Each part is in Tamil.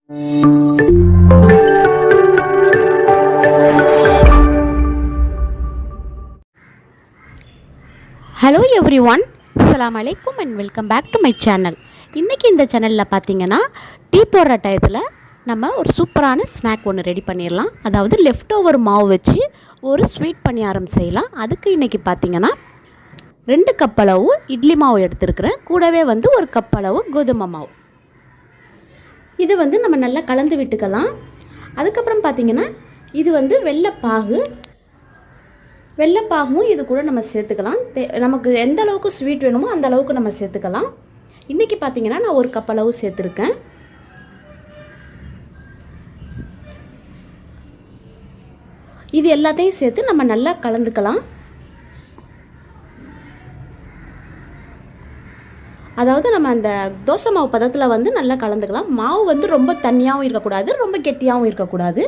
Hello everyone, Assalamu alaikum and welcome back to my channel. இன்னைக்கு இந்த சேனல்ல பாத்தீங்கன்னா டீ போடுற டயத்துல நம்ம ஒரு சூப்பரான ஸ்நாக் ஒன்று ரெடி பண்ணிடலாம். அதாவது லெஃப்ட் ஓவர் மாவு வச்சு ஒரு ஸ்வீட் பணியாரம் செய்யலாம். அதுக்கு இன்னைக்கு பாத்தீங்கன்னா 2 கப் அளவு இட்லி மாவு எடுத்துக்கிறேன். கூடவே வந்து 1 கப் அளவு கோதுமை மாவு. இது வந்து நம்ம நல்லா கலந்து விட்டுக்கலாம். அதுக்கப்புறம் பாத்தீங்கன்னா இது வந்து வெல்லப்பாகும் இது கூட நம்ம சேர்த்துக்கலாம். நமக்கு எந்த அளவுக்கு ஸ்வீட் வேணுமோ அந்த அளவுக்கு நம்ம சேர்த்துக்கலாம். இன்றைக்கி பார்த்தீங்கன்னா நான் 1 கப் அளவு சேர்த்துருக்கேன். இது எல்லாத்தையும் சேர்த்து நம்ம நல்லா கலந்துக்கலாம். அதாவது நம்ம அந்த தோசை மாவு பதத்தில் வந்து நல்லா கலந்துக்கலாம். மாவு வந்து ரொம்ப தண்ணியாகவும் இருக்கக்கூடாது, ரொம்ப கெட்டியாகவும் இருக்கக்கூடாது.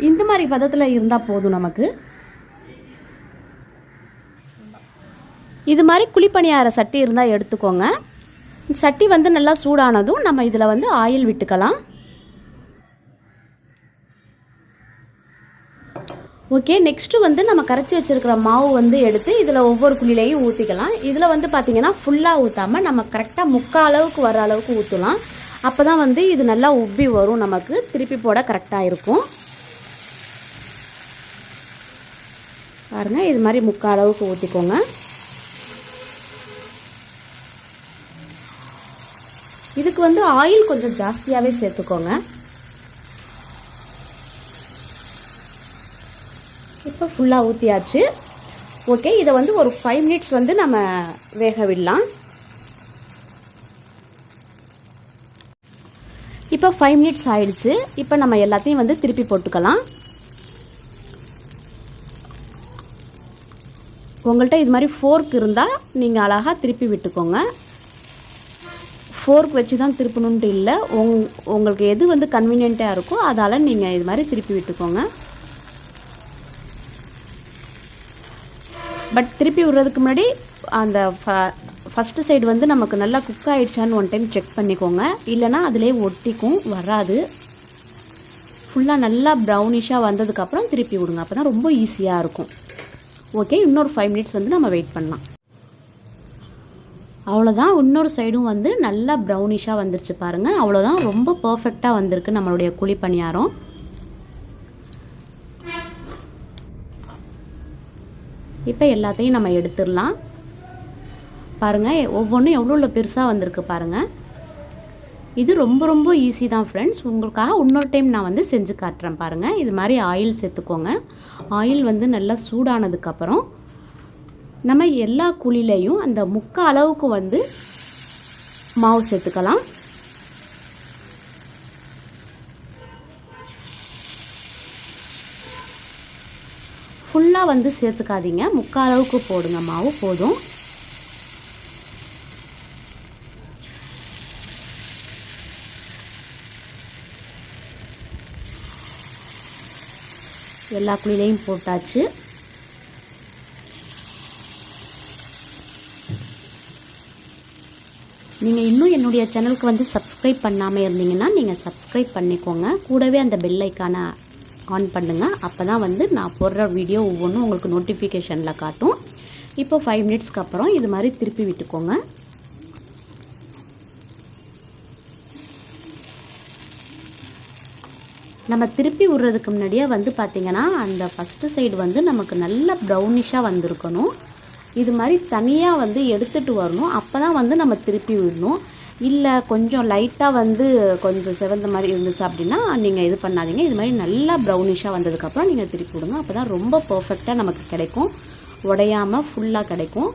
இந்த மாதிரி பதத்தில் இருந்தால் போதும் நமக்கு. இது மாதிரி குழிப்பணியார சட்டி இருந்தால் எடுத்துக்கோங்க. சட்டி வந்து நல்லா சூடானதும் நம்ம இதில் வந்து ஆயில் விட்டுக்கலாம். ஓகே, நெக்ஸ்ட்டு வந்து நம்ம கரைச்சி வச்சுருக்கிற மாவு வந்து எடுத்து இதில் ஒவ்வொரு குழிலையும் ஊற்றிக்கலாம். இதில் வந்து பார்த்திங்கன்னா ஃபுல்லாக ஊற்றாமல் நம்ம கரெக்டாக முக்கால் அளவுக்கு வர அளவுக்கு ஊற்றலாம். அப்போ தான் வந்து இது நல்லா உப்பி வரும், நமக்கு திருப்பி போட கரெக்டாக இருக்கும். பாருங்கள், இது மாதிரி முக்கால் அளவுக்கு ஊற்றிக்கோங்க. இதுக்கு வந்து ஆயில் கொஞ்சம் ஜாஸ்தியாகவே சேர்த்துக்கோங்க. இப்போ ஃபுல்லாக ஊற்றியாச்சு. ஓகே, இதை வந்து ஒரு 5 மினிட்ஸ் வந்து நம்ம வேக விடலாம். இப்போ 5 மினிட்ஸ் ஆயிடுச்சு. இப்போ நம்ம எல்லாத்தையும் வந்து திருப்பி போட்டுக்கலாம். உங்கள்கிட்ட இது மாதிரி ஃபோர்க் இருந்தால் நீங்கள் அழகாக திருப்பி விட்டுக்கோங்க. ஃபோர்க் வச்சு தான் திருப்பணுன்ட்டு இல்லை, உங்களுக்கு எது வந்து கன்வீனியண்ட்டாக இருக்கோ அதால் நீங்கள் இது மாதிரி திருப்பி விட்டுக்கோங்க. பட் திருப்பி விடுறதுக்கு முன்னாடி அந்த ஃபஸ்ட்டு சைடு வந்து நமக்கு நல்லா குக் ஆகிடுச்சான்னு ஒன் டைம் செக் பண்ணிக்கோங்க. இல்லைனா அதிலே ஒட்டிக்கும், வராது. ஃபுல்லாக நல்லா ப்ரௌனிஷாக வந்ததுக்கப்புறம் திருப்பி விடுங்க. அப்போ தான் ரொம்ப ஈஸியாக இருக்கும். ஓகே, இன்னொரு 5 மினிட்ஸ் வந்து நம்ம வெயிட் பண்ணலாம். அவ்வளோதான், இன்னொரு சைடும் வந்து நல்லா ப்ரௌனிஷாக வந்துருச்சு பாருங்கள். அவ்வளோதான், ரொம்ப பர்ஃபெக்டாக வந்திருக்கு நம்மளுடைய குழி பணியாரம். இப்போ எல்லாத்தையும் நம்ம எடுத்துடலாம். பாருங்கள், ஒவ்வொன்றும் எவ்வளோ பெருசாக வந்திருக்கு பாருங்கள். இது ரொம்ப ரொம்ப ஈஸி தான் ஃப்ரெண்ட்ஸ். உங்களுக்காக இன்னொரு டைம் நான் வந்து செஞ்சு காட்டுறேன் பாருங்கள். இது மாதிரி ஆயில் சேர்த்துக்கோங்க. ஆயில் வந்து நல்லா சூடானதுக்கப்புறம் நம்ம எல்லா குழிலையும் அந்த முக்கால் அளவுக்கு வந்து மாவு சேர்த்துக்கலாம். ஃபுல்லாக வந்து சேர்த்துக்காதீங்க, முக்கால் அளவுக்கு போடுங்க, மாவு போதும். எல்லா குழிலையும் போட்டாச்சு. நீங்கள் இன்னும் என்னுடைய சேனலுக்கு வந்து சப்ஸ்கிரைப் பண்ணாமல் இருந்தீங்கன்னா நீங்கள் சப்ஸ்கிரைப் பண்ணிக்கோங்க. கூடவே அந்த பெல் ஐக்கானை ஆன் பண்ணுங்கள். அப்போ தான் வந்து நான் போடுற வீடியோ ஒவ்வொன்றும் உங்களுக்கு நோட்டிஃபிகேஷனில் காட்டும். இப்போ 5 மினிட்ஸ்க்கு அப்புறம் இது மாதிரி திருப்பி விட்டுக்கோங்க. நம்ம திருப்பி விடுறதுக்கு முன்னாடியே வந்து பார்த்திங்கன்னா அந்த ஃபஸ்ட்டு சைடு வந்து நமக்கு நல்ல ப்ரௌனிஷாக வந்திருக்கணும். இது மாதிரி தனியாக வந்து எடுத்துகிட்டு வரணும். அப்போ தான் வந்து நம்ம திருப்பி விடணும். இல்லை கொஞ்சம் லைட்டாக வந்து கொஞ்சம் செவந்த மாதிரி இருந்துச்சு அப்படின்னா நீங்கள் இது பண்ணாதீங்க. இது மாதிரி நல்லா ப்ரௌனிஷாக வந்ததுக்கப்புறம் நீங்கள் திருப்பி விடுங்க. அப்போ தான் ரொம்ப பர்ஃபெக்டாக நமக்கு கிடைக்கும், உடையாமல் ஃபுல்லாக கிடைக்கும்.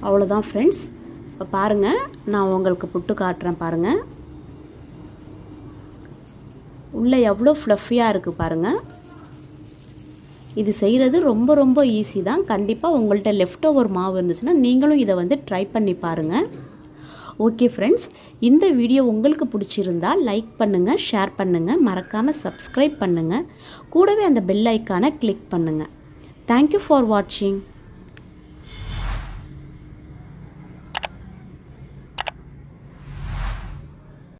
அவ்வளோதான் ஃப்ரெண்ட்ஸ். இப்போ பாருங்கள், நான் உங்களுக்கு புட்டு காட்டுறேன் பாருங்கள். உள்ளே எவ்வளோ ஃப்ளஃபியாக இருக்குது பாருங்கள். இது செய்கிறது ரொம்ப ரொம்ப ஈஸி தான். கண்டிப்பாக உங்கள்கிட்ட லெஃப்ட் ஓவர் மாவு இருந்துச்சுன்னா நீங்களும் இதை வந்து ட்ரை பண்ணி பாருங்கள். ஓகே ஃப்ரெண்ட்ஸ், இந்த வீடியோ உங்களுக்கு பிடிச்சிருந்தால் லைக் பண்ணுங்கள், ஷேர் பண்ணுங்கள், மறக்காமல் சப்ஸ்கிரைப் பண்ணுங்கள். கூடவே அந்த பெல் ஐக்கானை கிளிக் பண்ணுங்கள். தேங்க்யூ ஃபார் வாட்சிங்.